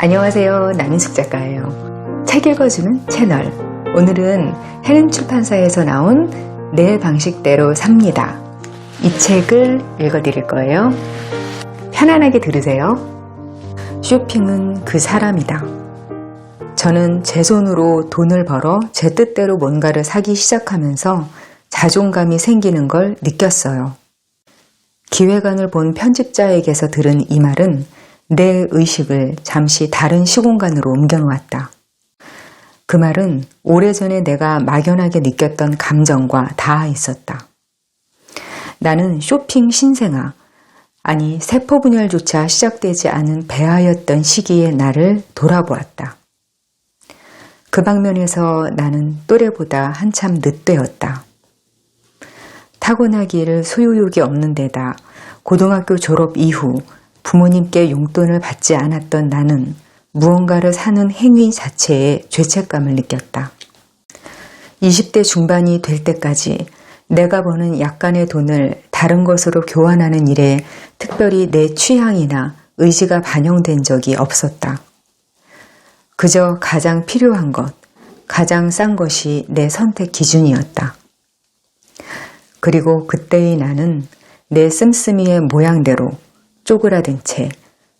안녕하세요. 남인숙 작가예요. 책 읽어주는 채널. 오늘은 해림 출판사에서 나온 내 방식대로 삽니다. 이 책을 읽어드릴 거예요. 편안하게 들으세요. 쇼핑은 그 사람이다. 저는 제 손으로 돈을 벌어 제 뜻대로 뭔가를 사기 시작하면서 자존감이 생기는 걸 느꼈어요. 기획안을 본 편집자에게서 들은 이 말은 내 의식을 잠시 다른 시공간으로 옮겨놓았다. 그 말은 오래전에 내가 막연하게 느꼈던 감정과 닿아 있었다. 나는 쇼핑 신생아, 아니 세포분열조차 시작되지 않은 배아였던 시기의 나를 돌아보았다. 그 방면에서 나는 또래보다 한참 늦되었다. 타고나기를 소유욕이 없는 데다 고등학교 졸업 이후 부모님께 용돈을 받지 않았던 나는 무언가를 사는 행위 자체에 죄책감을 느꼈다. 20대 중반이 될 때까지 내가 버는 약간의 돈을 다른 것으로 교환하는 일에 특별히 내 취향이나 의지가 반영된 적이 없었다. 그저 가장 필요한 것, 가장 싼 것이 내 선택 기준이었다. 그리고 그때의 나는 내 씀씀이의 모양대로 쪼그라든 채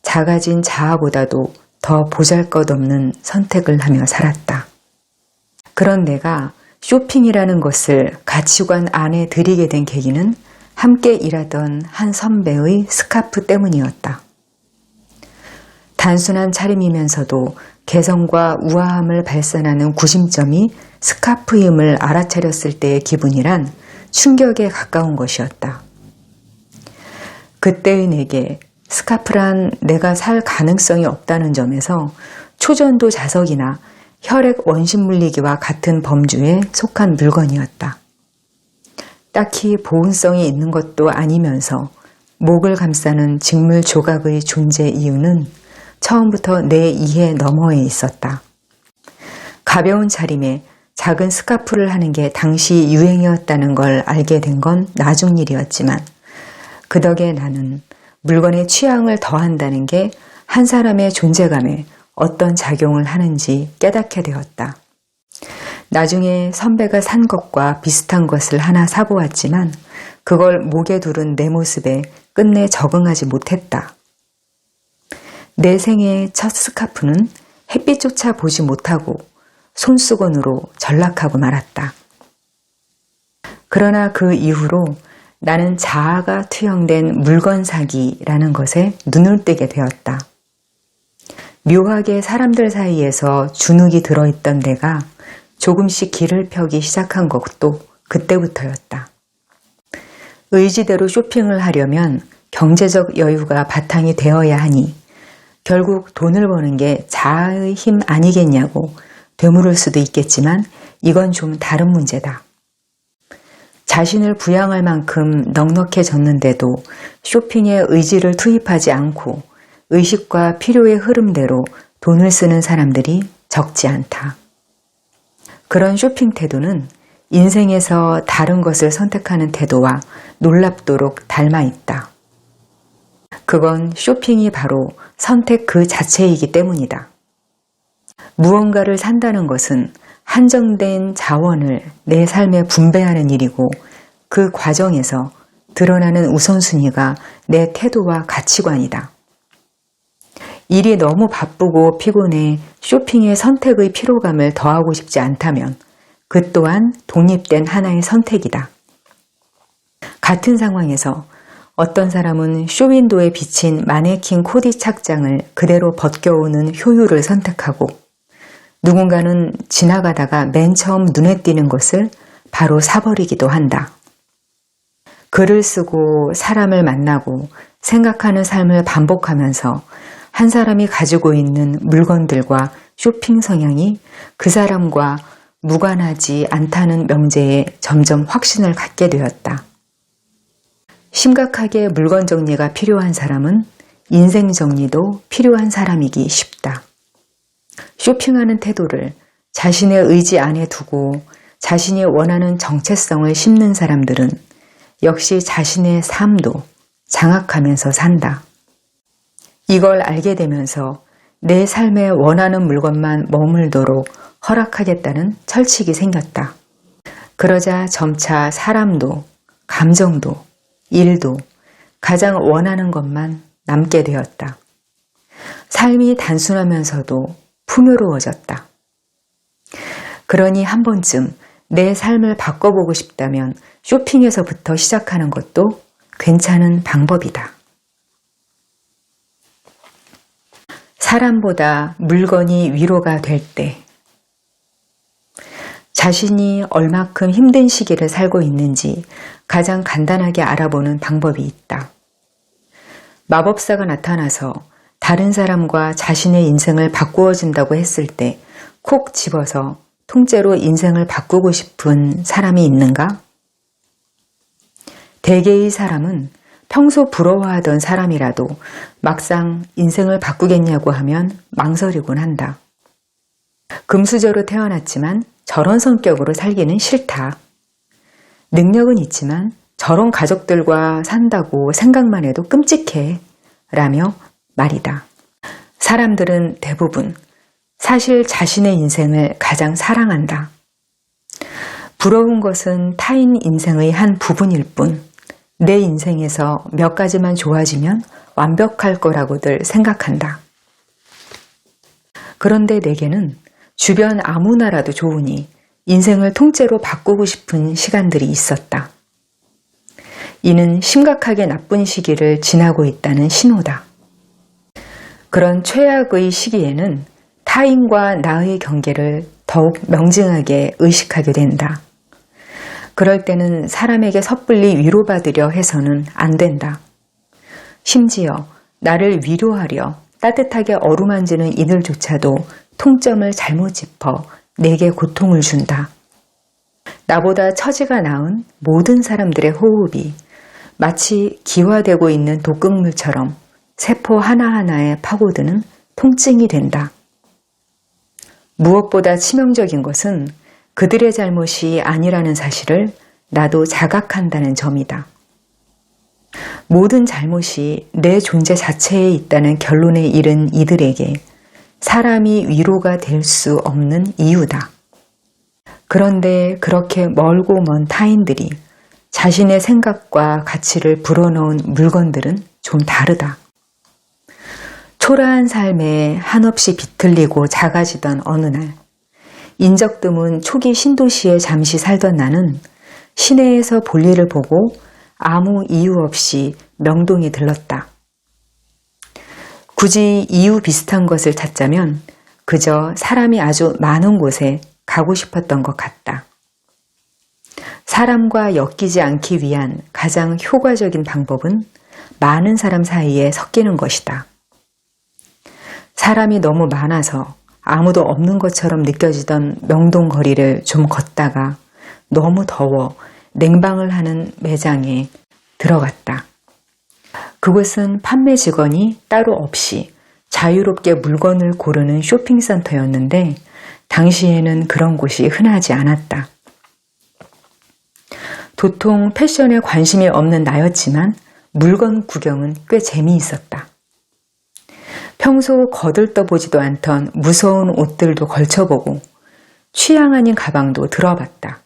작아진 자아보다도 더 보잘것없는 선택을 하며 살았다. 그런 내가 쇼핑이라는 것을 가치관 안에 들이게 된 계기는 함께 일하던 한 선배의 스카프 때문이었다. 단순한 차림이면서도 개성과 우아함을 발산하는 구심점이 스카프임을 알아차렸을 때의 기분이란 충격에 가까운 것이었다. 그때의 내게 스카프란 내가 살 가능성이 없다는 점에서 초전도 자석이나 혈액 원심 물리기와 같은 범주에 속한 물건이었다. 딱히 보온성이 있는 것도 아니면서 목을 감싸는 직물 조각의 존재 이유는 처음부터 내 이해 너머에 있었다. 가벼운 차림에 작은 스카프를 하는 게 당시 유행이었다는 걸 알게 된 건 나중 일이었지만 그 덕에 나는 물건의 취향을 더한다는 게 한 사람의 존재감에 어떤 작용을 하는지 깨닫게 되었다. 나중에 선배가 산 것과 비슷한 것을 하나 사보았지만 그걸 목에 두른 내 모습에 끝내 적응하지 못했다. 내 생애의 첫 스카프는 햇빛조차 보지 못하고 손수건으로 전락하고 말았다. 그러나 그 이후로 나는 자아가 투영된 물건 사기라는 것에 눈을 뜨게 되었다. 묘하게 사람들 사이에서 주눅이 들어있던 내가 조금씩 길을 펴기 시작한 것도 그때부터였다. 의지대로 쇼핑을 하려면 경제적 여유가 바탕이 되어야 하니 결국 돈을 버는 게 자아의 힘 아니겠냐고 되물을 수도 있겠지만 이건 좀 다른 문제다. 자신을 부양할 만큼 넉넉해졌는데도 쇼핑에 의지를 투입하지 않고 의식과 필요의 흐름대로 돈을 쓰는 사람들이 적지 않다. 그런 쇼핑 태도는 인생에서 다른 것을 선택하는 태도와 놀랍도록 닮아 있다. 그건 쇼핑이 바로 선택 그 자체이기 때문이다. 무언가를 산다는 것은 한정된 자원을 내 삶에 분배하는 일이고 그 과정에서 드러나는 우선순위가 내 태도와 가치관이다. 일이 너무 바쁘고 피곤해 쇼핑에 선택의 피로감을 더하고 싶지 않다면 그 또한 독립된 하나의 선택이다. 같은 상황에서 어떤 사람은 쇼윈도에 비친 마네킹 코디 착장을 그대로 벗겨오는 효율을 선택하고 누군가는 지나가다가 맨 처음 눈에 띄는 것을 바로 사버리기도 한다. 글을 쓰고 사람을 만나고 생각하는 삶을 반복하면서 한 사람이 가지고 있는 물건들과 쇼핑 성향이 그 사람과 무관하지 않다는 명제에 점점 확신을 갖게 되었다. 심각하게 물건 정리가 필요한 사람은 인생 정리도 필요한 사람이기 쉽다. 쇼핑하는 태도를 자신의 의지 안에 두고 자신이 원하는 정체성을 심는 사람들은 역시 자신의 삶도 장악하면서 산다. 이걸 알게 되면서 내 삶에 원하는 물건만 머물도록 허락하겠다는 철칙이 생겼다. 그러자 점차 사람도, 감정도, 일도 가장 원하는 것만 남게 되었다. 삶이 단순하면서도 풍요로워졌다. 그러니 한 번쯤 내 삶을 바꿔보고 싶다면 쇼핑에서부터 시작하는 것도 괜찮은 방법이다. 사람보다 물건이 위로가 될 때, 자신이 얼마큼 힘든 시기를 살고 있는지 가장 간단하게 알아보는 방법이 있다. 마법사가 나타나서 다른 사람과 자신의 인생을 바꾸어 준다고 했을 때 콕 집어서 통째로 인생을 바꾸고 싶은 사람이 있는가? 대개의 사람은 평소 부러워하던 사람이라도 막상 인생을 바꾸겠냐고 하면 망설이곤 한다. 금수저로 태어났지만 저런 성격으로 살기는 싫다. 능력은 있지만 저런 가족들과 산다고 생각만 해도 끔찍해. 라며 말이다. 사람들은 대부분 사실 자신의 인생을 가장 사랑한다. 부러운 것은 타인 인생의 한 부분일 뿐, 내 인생에서 몇 가지만 좋아지면 완벽할 거라고들 생각한다. 그런데 내게는 주변 아무나라도 좋으니 인생을 통째로 바꾸고 싶은 시간들이 있었다. 이는 심각하게 나쁜 시기를 지나고 있다는 신호다. 그런 최악의 시기에는 타인과 나의 경계를 더욱 명징하게 의식하게 된다. 그럴 때는 사람에게 섣불리 위로받으려 해서는 안 된다. 심지어 나를 위로하려 따뜻하게 어루만지는 이들조차도 통점을 잘못 짚어 내게 고통을 준다. 나보다 처지가 나은 모든 사람들의 호흡이 마치 기화되고 있는 독극물처럼 세포 하나하나에 파고드는 통증이 된다. 무엇보다 치명적인 것은 그들의 잘못이 아니라는 사실을 나도 자각한다는 점이다. 모든 잘못이 내 존재 자체에 있다는 결론에 이른 이들에게 사람이 위로가 될 수 없는 이유다. 그런데 그렇게 멀고 먼 타인들이 자신의 생각과 가치를 불어넣은 물건들은 좀 다르다. 초라한 삶에 한없이 비틀리고 작아지던 어느 날, 인적 드문 초기 신도시에 잠시 살던 나는 시내에서 볼일을 보고 아무 이유 없이 명동에 들렀다. 굳이 이유 비슷한 것을 찾자면 그저 사람이 아주 많은 곳에 가고 싶었던 것 같다. 사람과 엮이지 않기 위한 가장 효과적인 방법은 많은 사람 사이에 섞이는 것이다. 사람이 너무 많아서 아무도 없는 것처럼 느껴지던 명동 거리를 좀 걷다가 너무 더워 냉방을 하는 매장에 들어갔다. 그곳은 판매 직원이 따로 없이 자유롭게 물건을 고르는 쇼핑센터였는데 당시에는 그런 곳이 흔하지 않았다. 도통 패션에 관심이 없는 나였지만 물건 구경은 꽤 재미있었다. 평소 거들떠보지도 않던 무서운 옷들도 걸쳐보고 취향 아닌 가방도 들어봤다.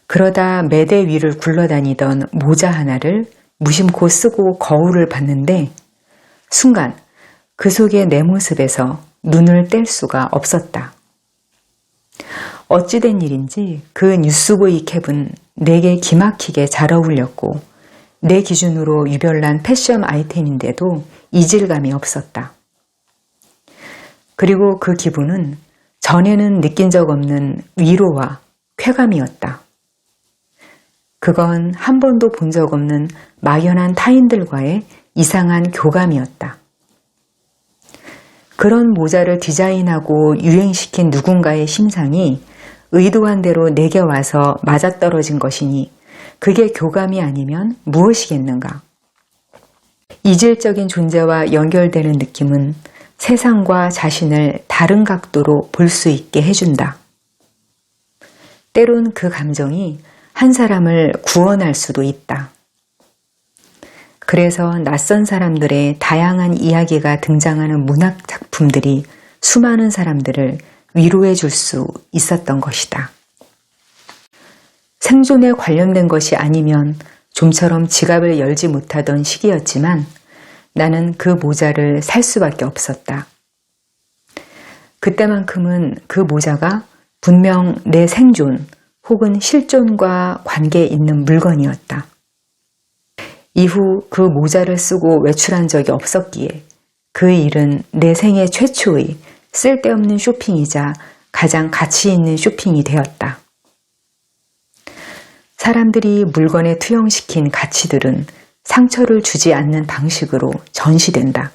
그러다 매대 위를 굴러다니던 모자 하나를 무심코 쓰고 거울을 봤는데 순간 그 속의 내 모습에서 눈을 뗄 수가 없었다. 어찌된 일인지 그 뉴스보이 캡은 내게 기막히게 잘 어울렸고 내 기준으로 유별난 패션 아이템인데도 이질감이 없었다. 그리고 그 기분은 전에는 느낀 적 없는 위로와 쾌감이었다. 그건 한 번도 본 적 없는 막연한 타인들과의 이상한 교감이었다. 그런 모자를 디자인하고 유행시킨 누군가의 심상이 의도한 대로 내게 와서 맞아떨어진 것이니 그게 교감이 아니면 무엇이겠는가? 이질적인 존재와 연결되는 느낌은 세상과 자신을 다른 각도로 볼 수 있게 해준다. 때론 그 감정이 한 사람을 구원할 수도 있다. 그래서 낯선 사람들의 다양한 이야기가 등장하는 문학 작품들이 수많은 사람들을 위로해 줄 수 있었던 것이다. 생존에 관련된 것이 아니면 좀처럼 지갑을 열지 못하던 시기였지만 나는 그 모자를 살 수밖에 없었다. 그때만큼은 그 모자가 분명 내 생존 혹은 실존과 관계 있는 물건이었다. 이후 그 모자를 쓰고 외출한 적이 없었기에 그 일은 내 생애 최초의 쓸데없는 쇼핑이자 가장 가치 있는 쇼핑이 되었다. 사람들이 물건에 투영시킨 가치들은 상처를 주지 않는 방식으로 전시된다.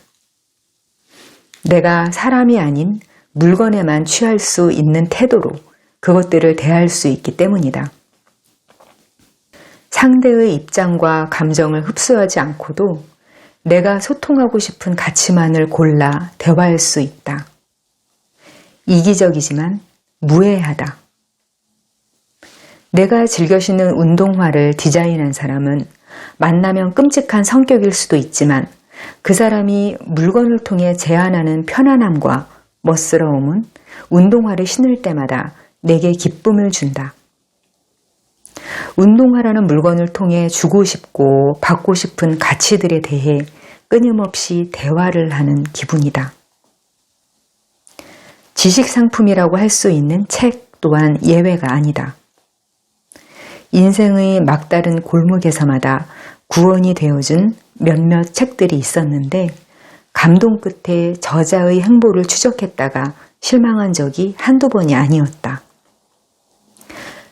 내가 사람이 아닌 물건에만 취할 수 있는 태도로 그것들을 대할 수 있기 때문이다. 상대의 입장과 감정을 흡수하지 않고도 내가 소통하고 싶은 가치만을 골라 대화할 수 있다. 이기적이지만 무해하다. 내가 즐겨 신는 운동화를 디자인한 사람은 만나면 끔찍한 성격일 수도 있지만 그 사람이 물건을 통해 제안하는 편안함과 멋스러움은 운동화를 신을 때마다 내게 기쁨을 준다. 운동화라는 물건을 통해 주고 싶고 받고 싶은 가치들에 대해 끊임없이 대화를 하는 기분이다. 지식상품이라고 할 수 있는 책 또한 예외가 아니다. 인생의 막다른 골목에서마다 구원이 되어준 몇몇 책들이 있었는데 감동 끝에 저자의 행보를 추적했다가 실망한 적이 한두 번이 아니었다.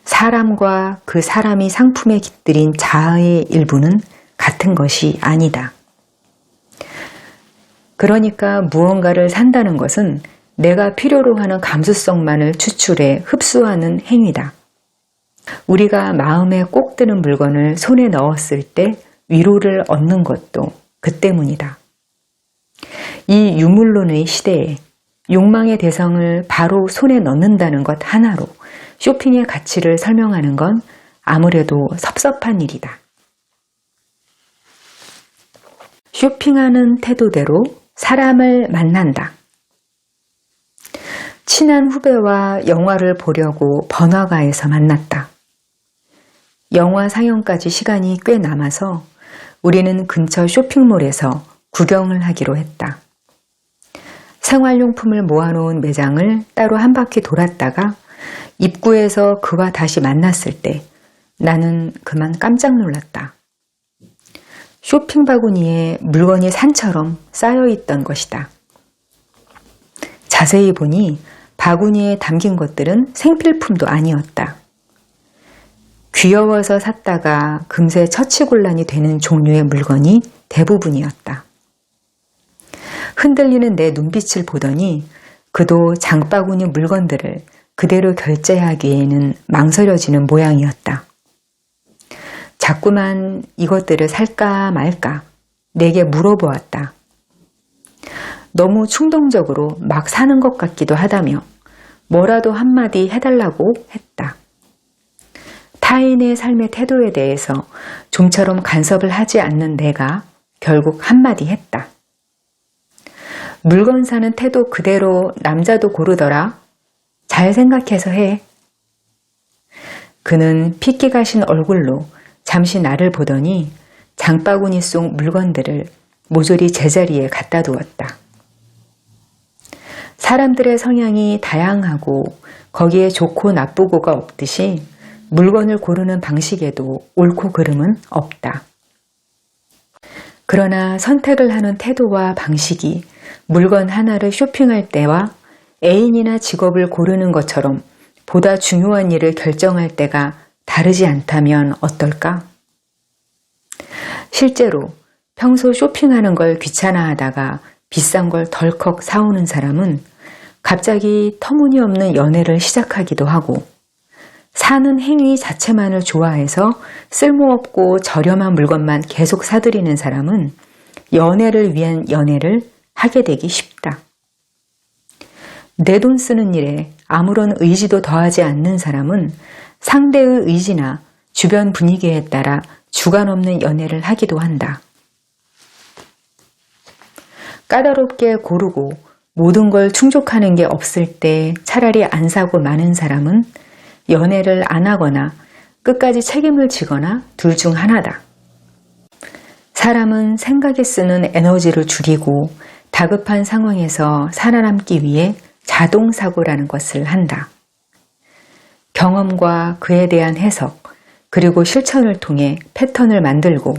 사람과 그 사람이 상품에 깃들인 자아의 일부는 같은 것이 아니다. 그러니까 무언가를 산다는 것은 내가 필요로 하는 감수성만을 추출해 흡수하는 행위다. 우리가 마음에 꼭 드는 물건을 손에 넣었을 때 위로를 얻는 것도 그 때문이다. 이 유물론의 시대에 욕망의 대상을 바로 손에 넣는다는 것 하나로 쇼핑의 가치를 설명하는 건 아무래도 섭섭한 일이다. 쇼핑하는 태도대로 사람을 만난다. 친한 후배와 영화를 보려고 번화가에서 만났다. 영화 상영까지 시간이 꽤 남아서 우리는 근처 쇼핑몰에서 구경을 하기로 했다. 생활용품을 모아놓은 매장을 따로 한 바퀴 돌았다가 입구에서 그와 다시 만났을 때 나는 그만 깜짝 놀랐다. 쇼핑 바구니에 물건이 산처럼 쌓여있던 것이다. 자세히 보니 바구니에 담긴 것들은 생필품도 아니었다. 귀여워서 샀다가 금세 처치곤란이 되는 종류의 물건이 대부분이었다. 흔들리는 내 눈빛을 보더니 그도 장바구니 물건들을 그대로 결제하기에는 망설여지는 모양이었다. 자꾸만 이것들을 살까 말까 내게 물어보았다. 너무 충동적으로 막 사는 것 같기도 하다며 뭐라도 한마디 해달라고 했다. 타인의 삶의 태도에 대해서 좀처럼 간섭을 하지 않는 내가 결국 한마디 했다. 물건 사는 태도 그대로 남자도 고르더라. 잘 생각해서 해. 그는 핏기 가신 얼굴로 잠시 나를 보더니 장바구니 속 물건들을 모조리 제자리에 갖다 두었다. 사람들의 성향이 다양하고 거기에 좋고 나쁘고가 없듯이 물건을 고르는 방식에도 옳고 그름은 없다. 그러나 선택을 하는 태도와 방식이 물건 하나를 쇼핑할 때와 애인이나 직업을 고르는 것처럼 보다 중요한 일을 결정할 때가 다르지 않다면 어떨까? 실제로 평소 쇼핑하는 걸 귀찮아하다가 비싼 걸 덜컥 사오는 사람은 갑자기 터무니없는 연애를 시작하기도 하고 사는 행위 자체만을 좋아해서 쓸모없고 저렴한 물건만 계속 사들이는 사람은 연애를 위한 연애를 하게 되기 쉽다. 내 돈 쓰는 일에 아무런 의지도 더하지 않는 사람은 상대의 의지나 주변 분위기에 따라 주관 없는 연애를 하기도 한다. 까다롭게 고르고 모든 걸 충족하는 게 없을 때 차라리 안 사고 마는 사람은 연애를 안 하거나 끝까지 책임을 지거나 둘 중 하나다. 사람은 생각에 쓰는 에너지를 줄이고 다급한 상황에서 살아남기 위해 자동사고라는 것을 한다. 경험과 그에 대한 해석, 그리고 실천을 통해 패턴을 만들고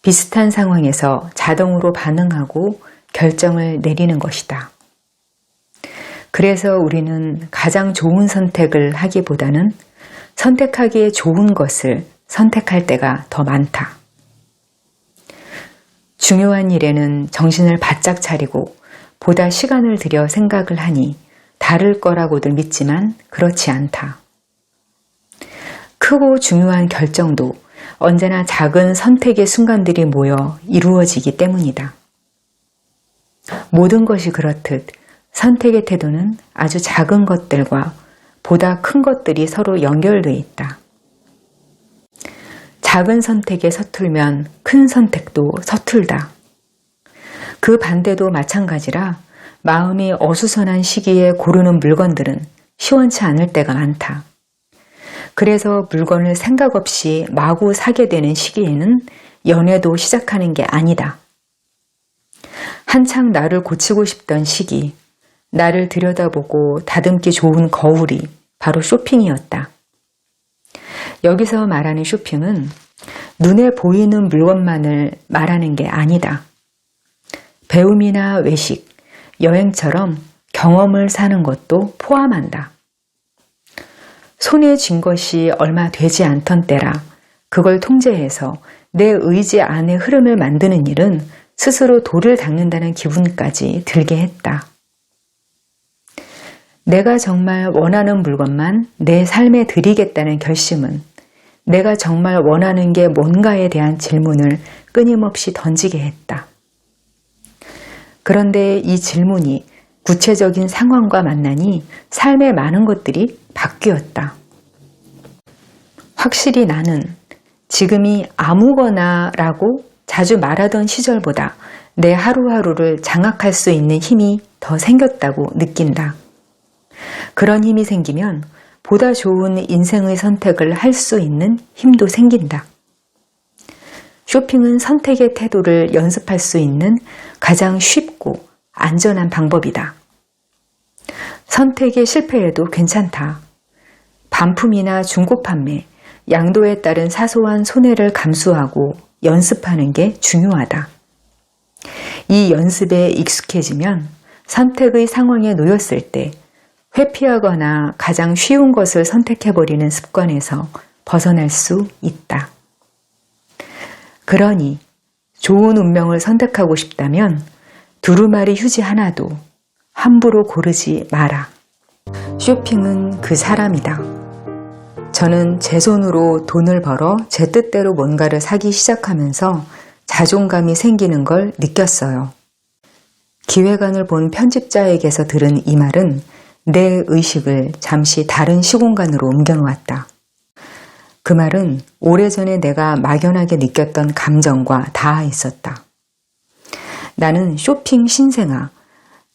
비슷한 상황에서 자동으로 반응하고 결정을 내리는 것이다. 그래서 우리는 가장 좋은 선택을 하기보다는 선택하기에 좋은 것을 선택할 때가 더 많다. 중요한 일에는 정신을 바짝 차리고 보다 시간을 들여 생각을 하니 다를 거라고들 믿지만 그렇지 않다. 크고 중요한 결정도 언제나 작은 선택의 순간들이 모여 이루어지기 때문이다. 모든 것이 그렇듯 선택의 태도는 아주 작은 것들과 보다 큰 것들이 서로 연결되어 있다. 작은 선택에 서툴면 큰 선택도 서툴다. 그 반대도 마찬가지라 마음이 어수선한 시기에 고르는 물건들은 시원치 않을 때가 많다. 그래서 물건을 생각 없이 마구 사게 되는 시기에는 연애도 시작하는 게 아니다. 한창 나를 고치고 싶던 시기, 나를 들여다보고 다듬기 좋은 거울이 바로 쇼핑이었다. 여기서 말하는 쇼핑은 눈에 보이는 물건만을 말하는 게 아니다. 배움이나 외식, 여행처럼 경험을 사는 것도 포함한다. 손에 쥔 것이 얼마 되지 않던 때라 그걸 통제해서 내 의지 안의 흐름을 만드는 일은 스스로 돌을 닦는다는 기분까지 들게 했다. 내가 정말 원하는 물건만 내 삶에 들이겠다는 결심은 내가 정말 원하는 게 뭔가에 대한 질문을 끊임없이 던지게 했다. 그런데 이 질문이 구체적인 상황과 만나니 삶의 많은 것들이 바뀌었다. 확실히 나는 지금이 아무거나라고 자주 말하던 시절보다 내 하루하루를 장악할 수 있는 힘이 더 생겼다고 느낀다. 그런 힘이 생기면 보다 좋은 인생의 선택을 할 수 있는 힘도 생긴다. 쇼핑은 선택의 태도를 연습할 수 있는 가장 쉽고 안전한 방법이다. 선택에 실패해도 괜찮다. 반품이나 중고 판매, 양도에 따른 사소한 손해를 감수하고 연습하는 게 중요하다. 이 연습에 익숙해지면 선택의 상황에 놓였을 때 회피하거나 가장 쉬운 것을 선택해버리는 습관에서 벗어날 수 있다. 그러니 좋은 운명을 선택하고 싶다면 두루마리 휴지 하나도 함부로 고르지 마라. 쇼핑은 그 사람이다. 저는 제 손으로 돈을 벌어 제 뜻대로 뭔가를 사기 시작하면서 자존감이 생기는 걸 느꼈어요. 기획안을 본 편집자에게서 들은 이 말은 내 의식을 잠시 다른 시공간으로 옮겨놓았다. 그 말은 오래전에 내가 막연하게 느꼈던 감정과 닿아 있었다. 나는 쇼핑 신생아,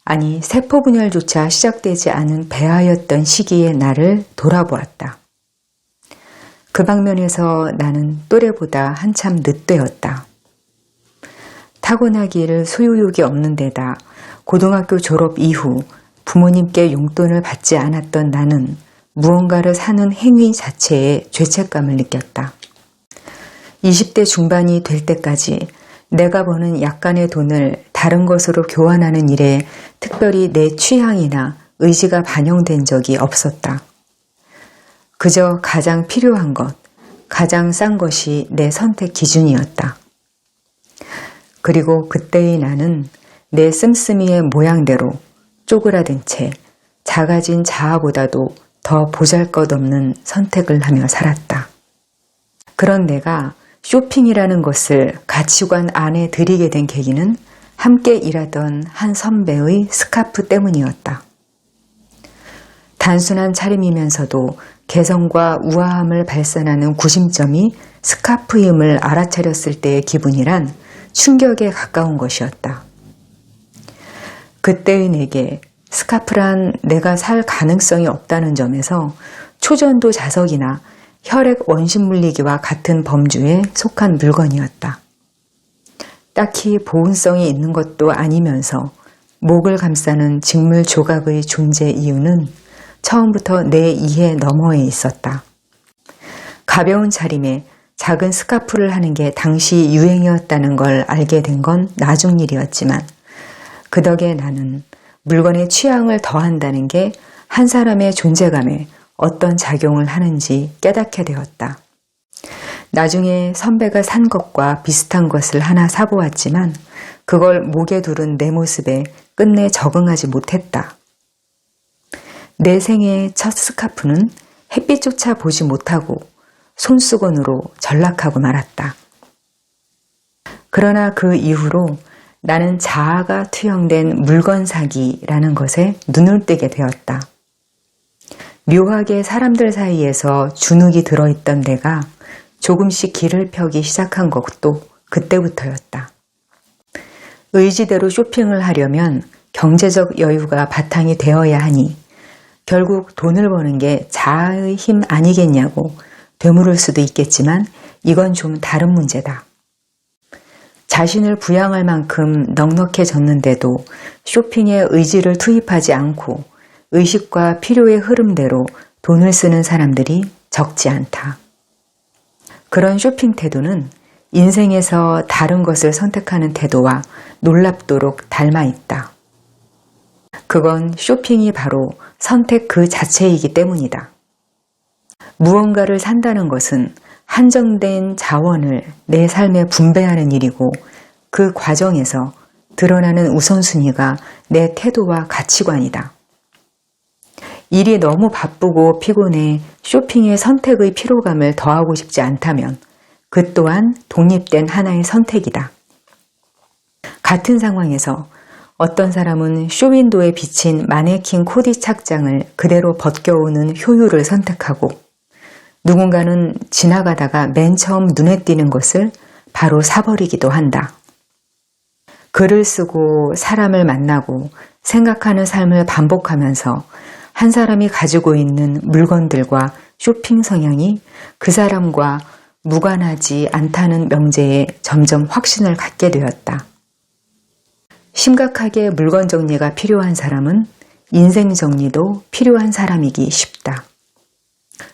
아니 세포 분열조차 시작되지 않은 배아였던 시기의 나를 돌아보았다. 그 방면에서 나는 또래보다 한참 늦되었다. 타고나기를 소유욕이 없는 데다 고등학교 졸업 이후 부모님께 용돈을 받지 않았던 나는 무언가를 사는 행위 자체에 죄책감을 느꼈다. 20대 중반이 될 때까지 내가 버는 약간의 돈을 다른 것으로 교환하는 일에 특별히 내 취향이나 의지가 반영된 적이 없었다. 그저 가장 필요한 것, 가장 싼 것이 내 선택 기준이었다. 그리고 그때의 나는 내 씀씀이의 모양대로 쪼그라든 채 작아진 자아보다도 더 보잘것없는 선택을 하며 살았다. 그런 내가 쇼핑이라는 것을 가치관 안에 들이게 된 계기는 함께 일하던 한 선배의 스카프 때문이었다. 단순한 차림이면서도 개성과 우아함을 발산하는 구심점이 스카프임을 알아차렸을 때의 기분이란 충격에 가까운 것이었다. 그때의 내게 스카프란 내가 살 가능성이 없다는 점에서 초전도 자석이나 혈액 원심물리기와 같은 범주에 속한 물건이었다. 딱히 보온성이 있는 것도 아니면서 목을 감싸는 직물 조각의 존재 이유는 처음부터 내 이해 너머에 있었다. 가벼운 차림에 작은 스카프를 하는 게 당시 유행이었다는 걸 알게 된 건 나중 일이었지만 그 덕에 나는 물건의 취향을 더한다는 게 한 사람의 존재감에 어떤 작용을 하는지 깨닫게 되었다. 나중에 선배가 산 것과 비슷한 것을 하나 사보았지만 그걸 목에 두른 내 모습에 끝내 적응하지 못했다. 내 생애의 첫 스카프는 햇빛조차 보지 못하고 손수건으로 전락하고 말았다. 그러나 그 이후로 나는 자아가 투영된 물건 사기라는 것에 눈을 뜨게 되었다. 묘하게 사람들 사이에서 주눅이 들어있던 내가 조금씩 길을 펴기 시작한 것도 그때부터였다. 의지대로 쇼핑을 하려면 경제적 여유가 바탕이 되어야 하니 결국 돈을 버는 게 자아의 힘 아니겠냐고 되물을 수도 있겠지만 이건 좀 다른 문제다. 자신을 부양할 만큼 넉넉해졌는데도 쇼핑에 의지를 투입하지 않고 의식과 필요의 흐름대로 돈을 쓰는 사람들이 적지 않다. 그런 쇼핑 태도는 인생에서 다른 것을 선택하는 태도와 놀랍도록 닮아 있다. 그건 쇼핑이 바로 선택 그 자체이기 때문이다. 무언가를 산다는 것은 한정된 자원을 내 삶에 분배하는 일이고 그 과정에서 드러나는 우선순위가 내 태도와 가치관이다. 일이 너무 바쁘고 피곤해 쇼핑에 선택의 피로감을 더하고 싶지 않다면 그 또한 독립된 하나의 선택이다. 같은 상황에서 어떤 사람은 쇼윈도에 비친 마네킹 코디 착장을 그대로 벗겨오는 효율을 선택하고 누군가는 지나가다가 맨 처음 눈에 띄는 것을 바로 사버리기도 한다. 글을 쓰고 사람을 만나고 생각하는 삶을 반복하면서 한 사람이 가지고 있는 물건들과 쇼핑 성향이 그 사람과 무관하지 않다는 명제에 점점 확신을 갖게 되었다. 심각하게 물건 정리가 필요한 사람은 인생 정리도 필요한 사람이기 쉽다.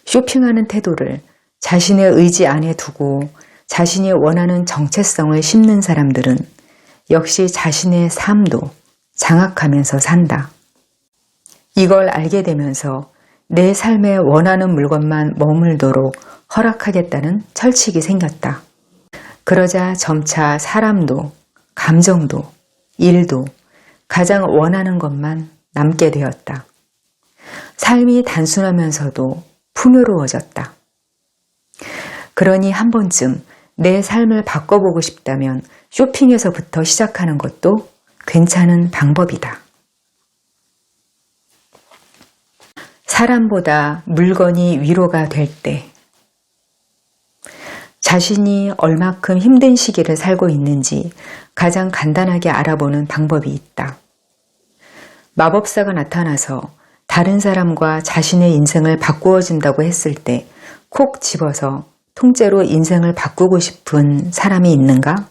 쇼핑하는 태도를 자신의 의지 안에 두고 자신이 원하는 정체성을 심는 사람들은 역시 자신의 삶도 장악하면서 산다. 이걸 알게 되면서 내 삶에 원하는 물건만 머물도록 허락하겠다는 철칙이 생겼다. 그러자 점차 사람도, 감정도, 일도 가장 원하는 것만 남게 되었다. 삶이 단순하면서도 풍요로워졌다. 그러니 한 번쯤 내 삶을 바꿔보고 싶다면 쇼핑에서부터 시작하는 것도 괜찮은 방법이다. 사람보다 물건이 위로가 될 때, 자신이 얼마큼 힘든 시기를 살고 있는지 가장 간단하게 알아보는 방법이 있다. 마법사가 나타나서 다른 사람과 자신의 인생을 바꾸어 준다고 했을 때 콕 집어서 통째로 인생을 바꾸고 싶은 사람이 있는가?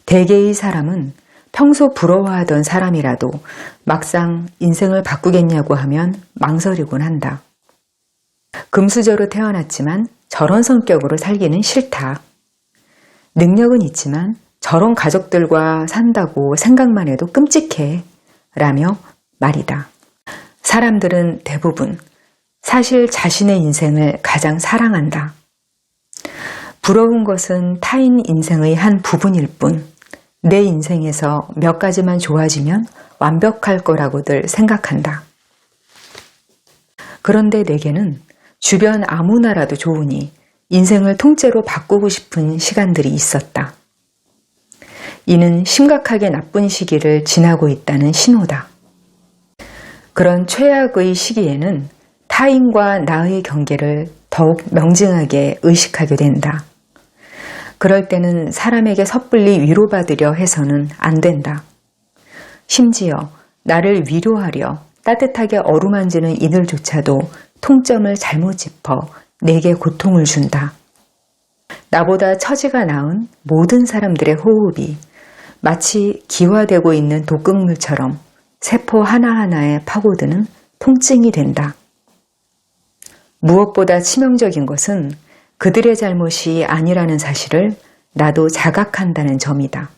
대개의 사람은 평소 부러워하던 사람이라도 막상 인생을 바꾸겠냐고 하면 망설이곤 한다. 금수저로 태어났지만 저런 성격으로 살기는 싫다. 능력은 있지만 저런 가족들과 산다고 생각만 해도 끔찍해. 라며 말이다. 사람들은 대부분 사실 자신의 인생을 가장 사랑한다. 부러운 것은 타인 인생의 한 부분일 뿐 내 인생에서 몇 가지만 좋아지면 완벽할 거라고들 생각한다. 그런데 내게는 주변 아무나라도 좋으니 인생을 통째로 바꾸고 싶은 시간들이 있었다. 이는 심각하게 나쁜 시기를 지나고 있다는 신호다. 그런 최악의 시기에는 타인과 나의 경계를 더욱 명징하게 의식하게 된다. 그럴 때는 사람에게 섣불리 위로받으려 해서는 안 된다. 심지어 나를 위로하려 따뜻하게 어루만지는 이들조차도 통점을 잘못 짚어 내게 고통을 준다. 나보다 처지가 나은 모든 사람들의 호흡이 마치 기화되고 있는 독극물처럼 세포 하나하나에 파고드는 통증이 된다. 무엇보다 치명적인 것은 그들의 잘못이 아니라는 사실을 나도 자각한다는 점이다.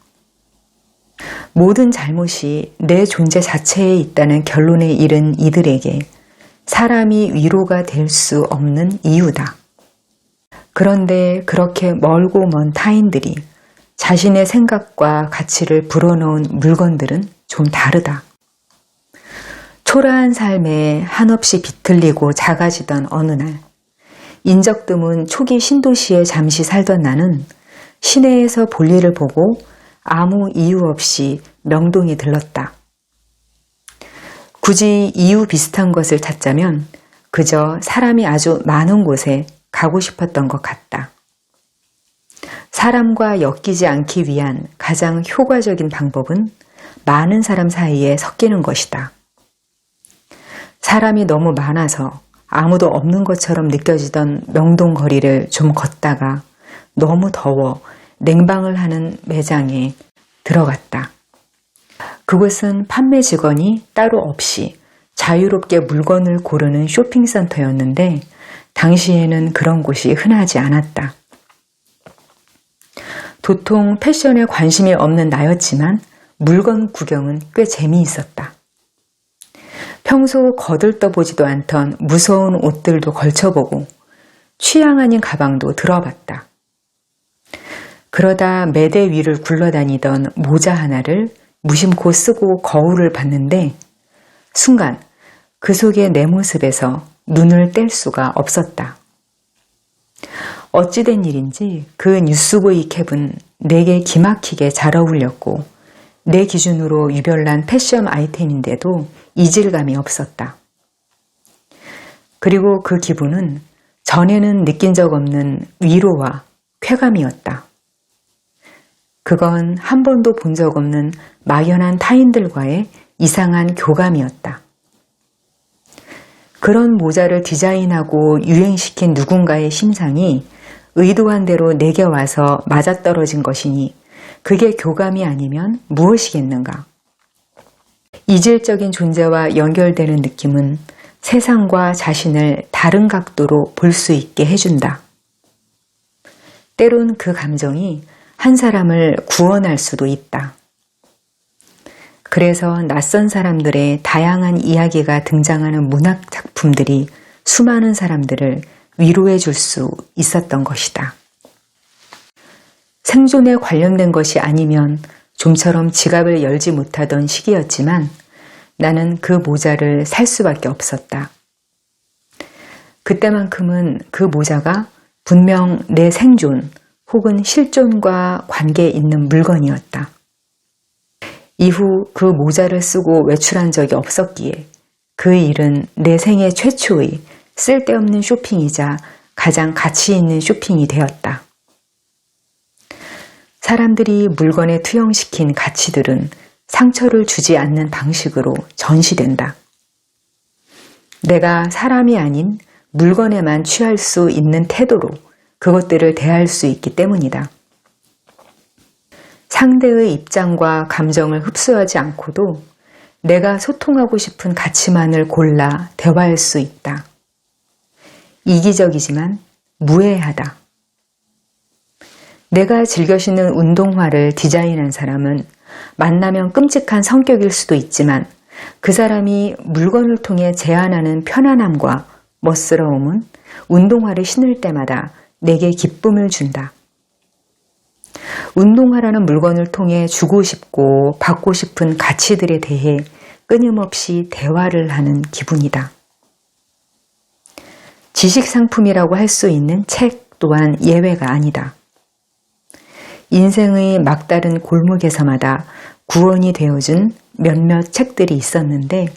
모든 잘못이 내 존재 자체에 있다는 결론에 이른 이들에게 사람이 위로가 될 수 없는 이유다. 그런데 그렇게 멀고 먼 타인들이 자신의 생각과 가치를 불어넣은 물건들은 좀 다르다. 초라한 삶에 한없이 비틀리고 작아지던 어느 날, 인적 드문 초기 신도시에 잠시 살던 나는 시내에서 볼일을 보고 아무 이유 없이 명동에 들렀다. 굳이 이유 비슷한 것을 찾자면 그저 사람이 아주 많은 곳에 가고 싶었던 것 같다. 사람과 엮이지 않기 위한 가장 효과적인 방법은 많은 사람 사이에 섞이는 것이다. 사람이 너무 많아서 아무도 없는 것처럼 느껴지던 명동 거리를 좀 걷다가 너무 더워 냉방을 하는 매장에 들어갔다. 그곳은 판매 직원이 따로 없이 자유롭게 물건을 고르는 쇼핑센터였는데 당시에는 그런 곳이 흔하지 않았다. 도통 패션에 관심이 없는 나였지만 물건 구경은 꽤 재미있었다. 평소 거들떠보지도 않던 무서운 옷들도 걸쳐보고 취향 아닌 가방도 들어봤다. 그러다 매대 위를 굴러다니던 모자 하나를 무심코 쓰고 거울을 봤는데 순간 그 속의 내 모습에서 눈을 뗄 수가 없었다. 어찌된 일인지 그 뉴스보이 캡은 내게 기막히게 잘 어울렸고 내 기준으로 유별난 패션 아이템인데도 이질감이 없었다. 그리고 그 기분은 전에는 느낀 적 없는 위로와 쾌감이었다. 그건 한 번도 본 적 없는 막연한 타인들과의 이상한 교감이었다. 그런 모자를 디자인하고 유행시킨 누군가의 심상이 의도한 대로 내게 와서 맞아떨어진 것이니 그게 교감이 아니면 무엇이겠는가? 이질적인 존재와 연결되는 느낌은 세상과 자신을 다른 각도로 볼 수 있게 해준다. 때론 그 감정이 한 사람을 구원할 수도 있다. 그래서 낯선 사람들의 다양한 이야기가 등장하는 문학 작품들이 수많은 사람들을 위로해 줄 수 있었던 것이다. 생존에 관련된 것이 아니면 좀처럼 지갑을 열지 못하던 시기였지만 나는 그 모자를 살 수밖에 없었다. 그때만큼은 그 모자가 분명 내 생존 혹은 실존과 관계 있는 물건이었다. 이후 그 모자를 쓰고 외출한 적이 없었기에 그 일은 내 생애 최초의 쓸데없는 쇼핑이자 가장 가치 있는 쇼핑이 되었다. 사람들이 물건에 투영시킨 가치들은 상처를 주지 않는 방식으로 전시된다. 내가 사람이 아닌 물건에만 취할 수 있는 태도로 그것들을 대할 수 있기 때문이다. 상대의 입장과 감정을 흡수하지 않고도 내가 소통하고 싶은 가치만을 골라 대화할 수 있다. 이기적이지만 무해하다. 내가 즐겨 신는 운동화를 디자인한 사람은 만나면 끔찍한 성격일 수도 있지만 그 사람이 물건을 통해 제안하는 편안함과 멋스러움은 운동화를 신을 때마다 내게 기쁨을 준다. 운동화라는 물건을 통해 주고 싶고 받고 싶은 가치들에 대해 끊임없이 대화를 하는 기분이다. 지식 상품이라고 할 수 있는 책 또한 예외가 아니다. 인생의 막다른 골목에서마다 구원이 되어준 몇몇 책들이 있었는데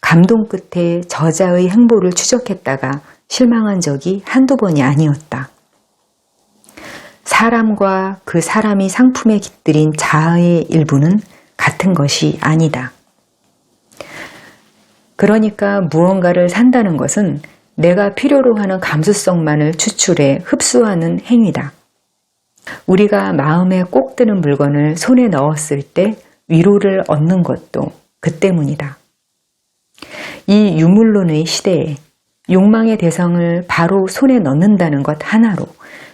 감동 끝에 저자의 행보를 추적했다가 실망한 적이 한두 번이 아니었다. 사람과 그 사람이 상품에 깃들인 자아의 일부는 같은 것이 아니다. 그러니까 무언가를 산다는 것은 내가 필요로 하는 감수성만을 추출해 흡수하는 행위다. 우리가 마음에 꼭 드는 물건을 손에 넣었을 때 위로를 얻는 것도 그 때문이다. 이 유물론의 시대에 욕망의 대상을 바로 손에 넣는다는 것 하나로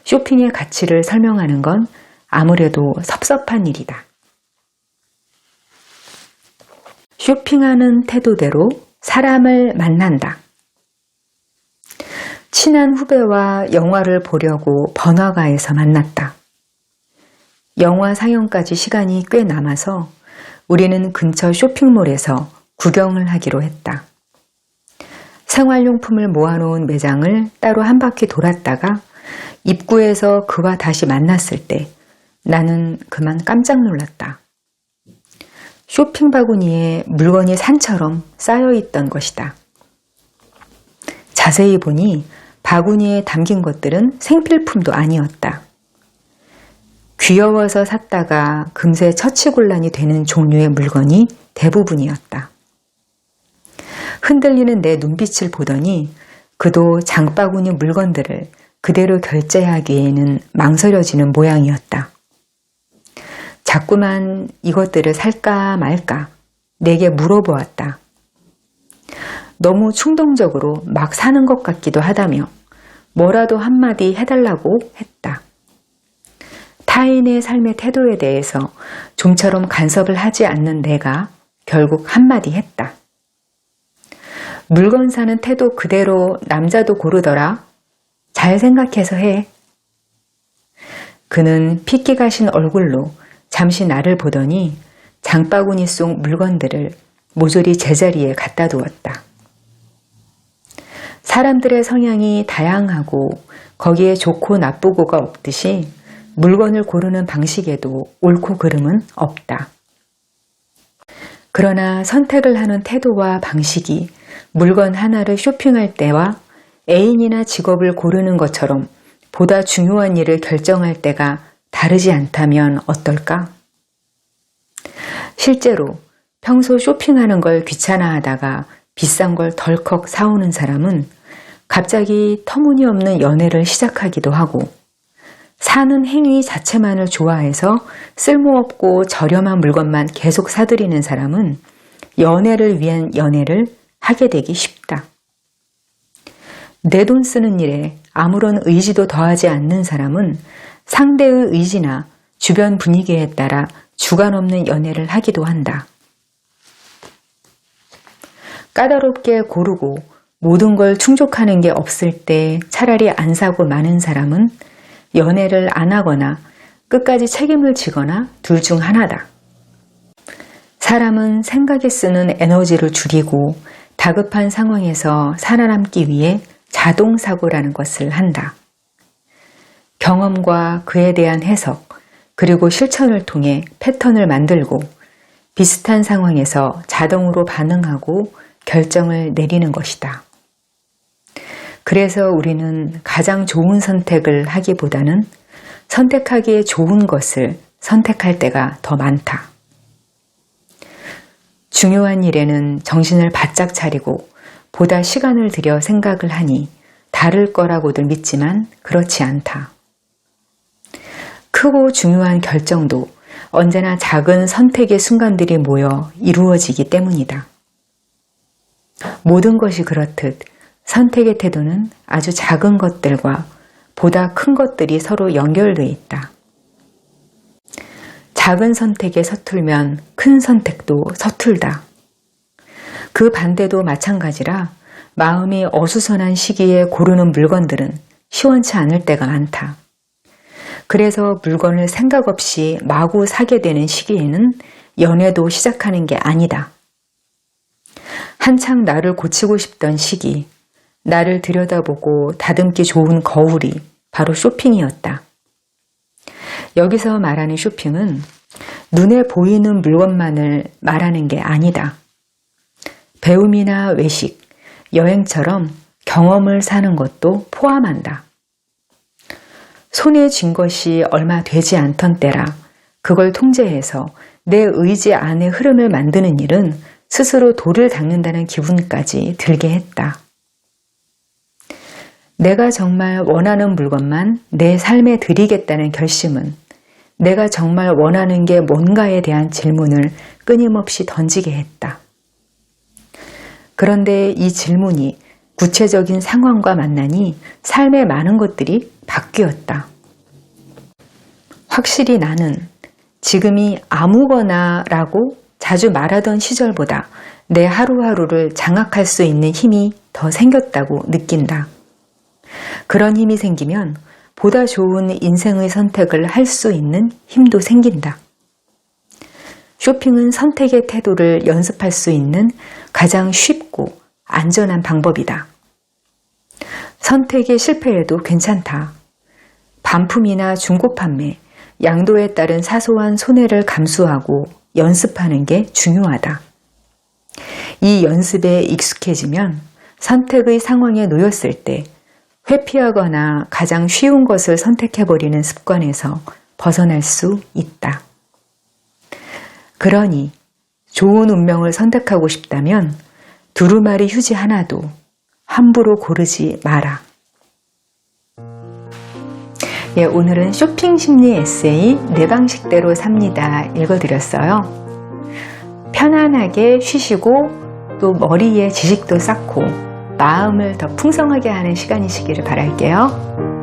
쇼핑의 가치를 설명하는 건 아무래도 섭섭한 일이다. 쇼핑하는 태도대로 사람을 만난다. 친한 후배와 영화를 보려고 번화가에서 만났다. 영화 상영까지 시간이 꽤 남아서 우리는 근처 쇼핑몰에서 구경을 하기로 했다. 생활용품을 모아놓은 매장을 따로 한 바퀴 돌았다가 입구에서 그와 다시 만났을 때 나는 그만 깜짝 놀랐다. 쇼핑 바구니에 물건이 산처럼 쌓여있던 것이다. 자세히 보니 바구니에 담긴 것들은 생필품도 아니었다. 귀여워서 샀다가 금세 처치곤란이 되는 종류의 물건이 대부분이었다. 흔들리는 내 눈빛을 보더니 그도 장바구니 물건들을 그대로 결제하기에는 망설여지는 모양이었다. 자꾸만 이것들을 살까 말까 내게 물어보았다. 너무 충동적으로 막 사는 것 같기도 하다며 뭐라도 한마디 해달라고 했다. 타인의 삶의 태도에 대해서 좀처럼 간섭을 하지 않는 내가 결국 한마디 했다. 물건 사는 태도 그대로 남자도 고르더라. 잘 생각해서 해. 그는 핏기 가신 얼굴로 잠시 나를 보더니 장바구니 속 물건들을 모조리 제자리에 갖다 두었다. 사람들의 성향이 다양하고 거기에 좋고 나쁘고가 없듯이 물건을 고르는 방식에도 옳고 그름은 없다. 그러나 선택을 하는 태도와 방식이 물건 하나를 쇼핑할 때와 애인이나 직업을 고르는 것처럼 보다 중요한 일을 결정할 때가 다르지 않다면 어떨까? 실제로 평소 쇼핑하는 걸 귀찮아하다가 비싼 걸 덜컥 사오는 사람은 갑자기 터무니없는 연애를 시작하기도 하고 사는 행위 자체만을 좋아해서 쓸모없고 저렴한 물건만 계속 사들이는 사람은 연애를 위한 연애를 하게 되기 쉽다. 내 돈 쓰는 일에 아무런 의지도 더하지 않는 사람은 상대의 의지나 주변 분위기에 따라 주관 없는 연애를 하기도 한다. 까다롭게 고르고 모든 걸 충족하는 게 없을 때 차라리 안 사고 마는 사람은 연애를 안 하거나 끝까지 책임을 지거나 둘 중 하나다. 사람은 생각에 쓰는 에너지를 줄이고 다급한 상황에서 살아남기 위해 자동사고라는 것을 한다. 경험과 그에 대한 해석, 그리고 실천을 통해 패턴을 만들고 비슷한 상황에서 자동으로 반응하고 결정을 내리는 것이다. 그래서 우리는 가장 좋은 선택을 하기보다는 선택하기에 좋은 것을 선택할 때가 더 많다. 중요한 일에는 정신을 바짝 차리고 보다 시간을 들여 생각을 하니 다를 거라고들 믿지만 그렇지 않다. 크고 중요한 결정도 언제나 작은 선택의 순간들이 모여 이루어지기 때문이다. 모든 것이 그렇듯 선택의 태도는 아주 작은 것들과 보다 큰 것들이 서로 연결되어 있다. 작은 선택에 서툴면 큰 선택도 서툴다. 그 반대도 마찬가지라 마음이 어수선한 시기에 고르는 물건들은 시원치 않을 때가 많다. 그래서 물건을 생각 없이 마구 사게 되는 시기에는 연애도 시작하는 게 아니다. 한창 나를 고치고 싶던 시기, 나를 들여다보고 다듬기 좋은 거울이 바로 쇼핑이었다. 여기서 말하는 쇼핑은 눈에 보이는 물건만을 말하는 게 아니다. 배움이나 외식, 여행처럼 경험을 사는 것도 포함한다. 손에 쥔 것이 얼마 되지 않던 때라 그걸 통제해서 내 의지 안에 흐름을 만드는 일은 스스로 돌을 닦는다는 기분까지 들게 했다. 내가 정말 원하는 물건만 내 삶에 들이겠다는 결심은 내가 정말 원하는 게 뭔가에 대한 질문을 끊임없이 던지게 했다. 그런데 이 질문이 구체적인 상황과 만나니 삶의 많은 것들이 바뀌었다. 확실히 나는 지금이 아무거나라고 자주 말하던 시절보다 내 하루하루를 장악할 수 있는 힘이 더 생겼다고 느낀다. 그런 힘이 생기면 보다 좋은 인생의 선택을 할 수 있는 힘도 생긴다. 쇼핑은 선택의 태도를 연습할 수 있는 가장 쉽고 안전한 방법이다. 선택에 실패해도 괜찮다. 반품이나 중고 판매, 양도에 따른 사소한 손해를 감수하고 연습하는 게 중요하다. 이 연습에 익숙해지면 선택의 상황에 놓였을 때 회피하거나 가장 쉬운 것을 선택해버리는 습관에서 벗어날 수 있다. 그러니 좋은 운명을 선택하고 싶다면 두루마리 휴지 하나도 함부로 고르지 마라. 예, 오늘은 쇼핑 심리 에세이 내 방식대로 삽니다 읽어드렸어요. 편안하게 쉬시고 또 머리에 지식도 쌓고 마음을 더 풍성하게 하는 시간이시기를 바랄게요.